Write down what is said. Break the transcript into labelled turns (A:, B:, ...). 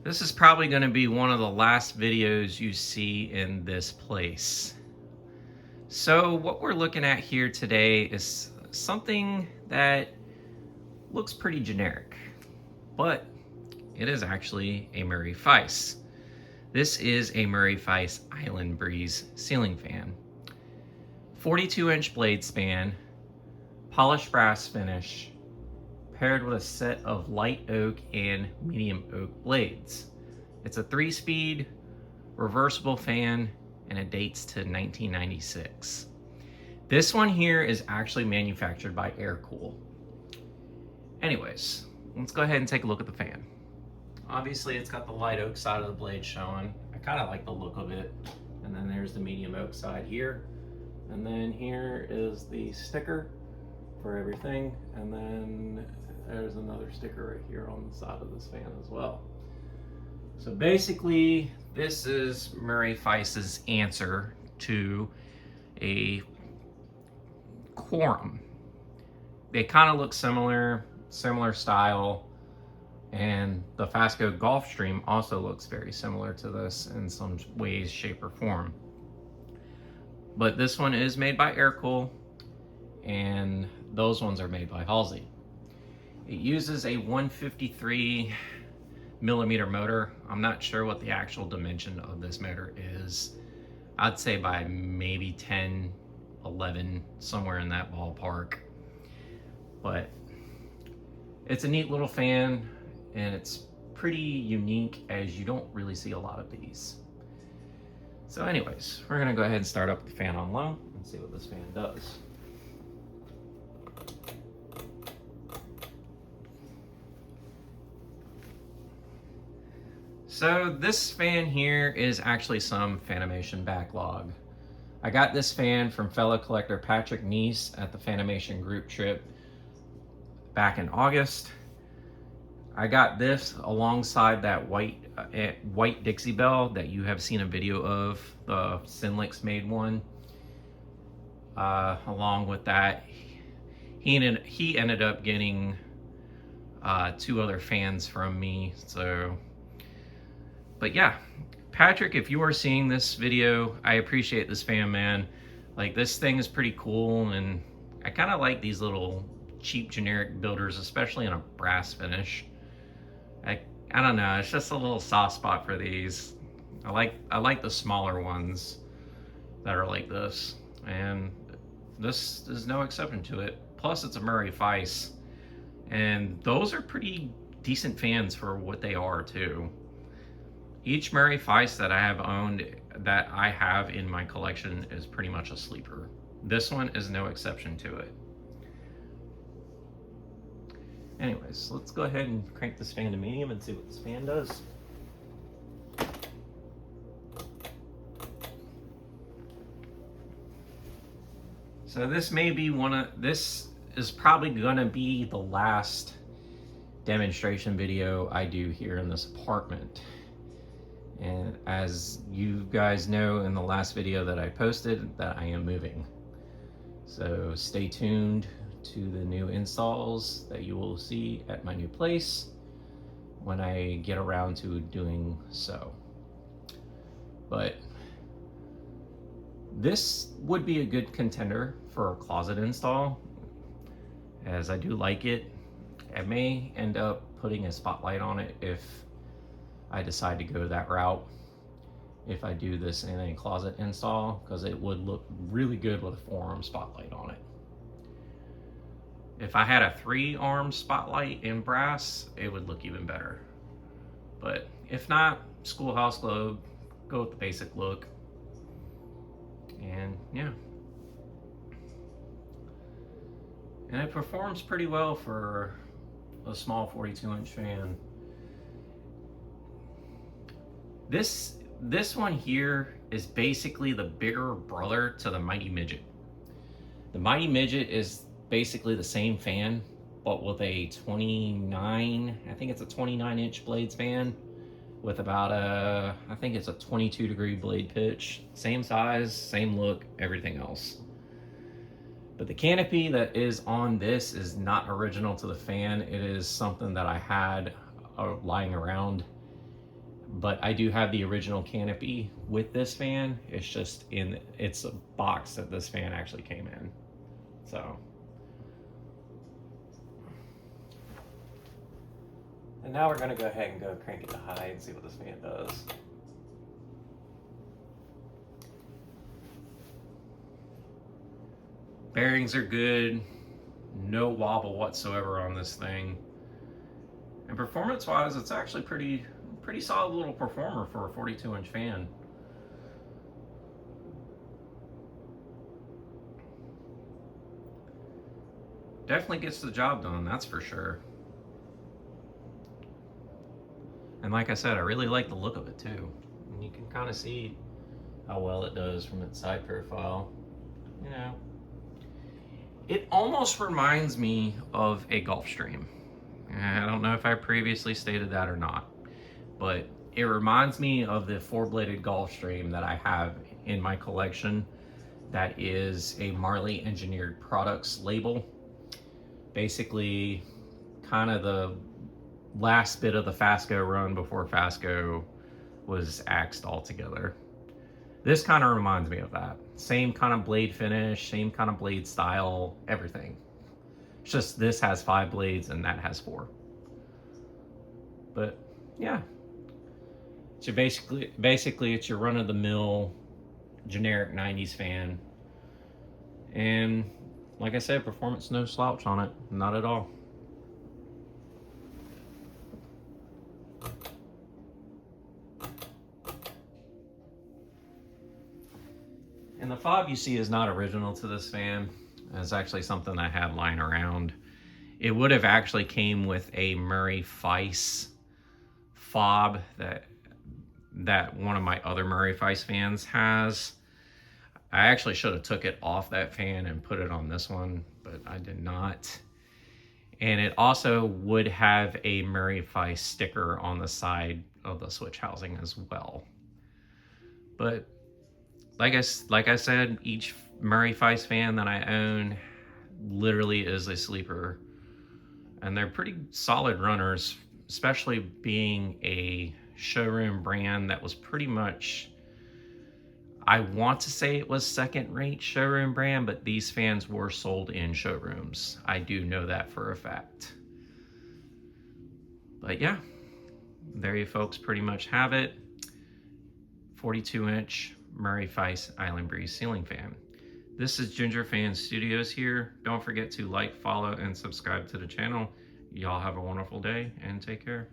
A: This is probably going to be one of the last videos you see in this place. So what we're looking at here today is something that looks pretty generic, but it is actually a Murray Feiss. This is a Murray Feiss Island Breeze ceiling fan. 42-inch blade span, polished brass finish, paired with a set of light oak and medium oak blades. It's a 3-speed reversible fan and it dates to 1996. This one here is actually manufactured by Aircool. Anyways, let's go ahead and take a look at the fan. Obviously it's got the light oak side of the blade showing. I kind of like the look of it. And then there's the medium oak side here. And then here is the sticker for everything. And then there's another sticker right here on the side of this fan as well. So basically, this is Murray Feiss's answer to a Quorum. They kind of look similar style, and the Fasco Gulfstream also looks very similar to this in some ways, shape, or form. But this one is made by Aircool, and those ones are made by Halsey. It uses a 153 millimeter motor. I'm not sure what the actual dimension of this motor is. I'd say by maybe 10, 11, somewhere in that ballpark. But it's a neat little fan, and it's pretty unique as you don't really see a lot of these. So anyways, we're gonna go ahead and start up the fan on low and see what this fan does. So this fan here is actually some Fanimation backlog. I got this fan from fellow collector Patrick Neese at the Fanimation group trip back in August. I got this alongside that white Dixie Bell that you have seen a video of, the Sinlix made one. Along with that, he ended up getting 2 other fans from me. But yeah, Patrick, if you are seeing this video, I appreciate this fan, man. Like, this thing is pretty cool, and I kind of like these little cheap generic builders, especially in a brass finish. I don't know, it's just a little soft spot for these. I like the smaller ones that are like this, and this is no exception to it. Plus, it's a Murray Feiss, and those are pretty decent fans for what they are too. Each Murray Feiss that I have owned, that I have in my collection, is pretty much a sleeper. This one is no exception to it. Anyways, let's go ahead and crank this fan to medium and see what this fan does. So this is probably gonna be the last demonstration video I do here in this apartment. And as you guys know in the last video that I posted, that I am moving. So stay tuned to the new installs that you will see at my new place when I get around to doing so. But this would be a good contender for a closet install, as I do like it. I may end up putting a spotlight on it if I decide to go that route, if I do this in a closet install, because it would look really good with a 4-arm spotlight on it. If I had a 3-arm spotlight in brass, it would look even better. But if not, Schoolhouse Globe, go with the basic look. And yeah. And it performs pretty well for a small 42-inch fan. This one here is basically the bigger brother to the Mighty Midget. The Mighty Midget is basically the same fan, but with a 29-inch blade span with about I think it's a 22-degree blade pitch. Same size, same look, everything else. But the canopy that is on this is not original to the fan. It is something that I had lying around, But I do have the original canopy with this fan. It's a box that this fan actually came in. So. And now we're gonna go ahead and go crank it to high and see what this fan does. Bearings are good, no wobble whatsoever on this thing. And performance-wise, it's actually pretty solid little performer for a 42-inch fan. Definitely gets the job done, that's for sure. And like I said, I really like the look of it too. And you can kind of see how well it does from its side profile. You know, it almost reminds me of a Gulfstream. I don't know if I previously stated that or not, but it reminds me of the four-bladed Gulfstream that I have in my collection. That is a Marley Engineered Products label. Basically, kind of the last bit of the Fasco run before Fasco was axed altogether. This kind of reminds me of that. Same kind of blade finish, same kind of blade style, everything. It's just this has 5 blades and that has 4. But yeah, so basically it's your run-of-the-mill generic 90s fan. And like I said, performance no slouch on it, not at all. And the fob you see is not original to this fan. It's actually something I had lying around. It would have actually came with a Murray Feiss fob that one of my other Murray Feiss fans has. I actually should have took it off that fan and put it on this one, but I did not. And it also would have a Murray Feiss sticker on the side of the switch housing as well. But like I said, each Murray Feiss fan that I own literally is a sleeper. And they're pretty solid runners, especially being a showroom brand that was pretty much, I want to say it was second-rate showroom brand, but these fans were sold in showrooms. I do know that for a fact. But yeah, there you folks pretty much have it. 42-inch Murray Feiss Island Breeze ceiling fan. This is Ginger Fan Studios here. Don't forget to like, follow, and subscribe to the channel. Y'all have a wonderful day and take care.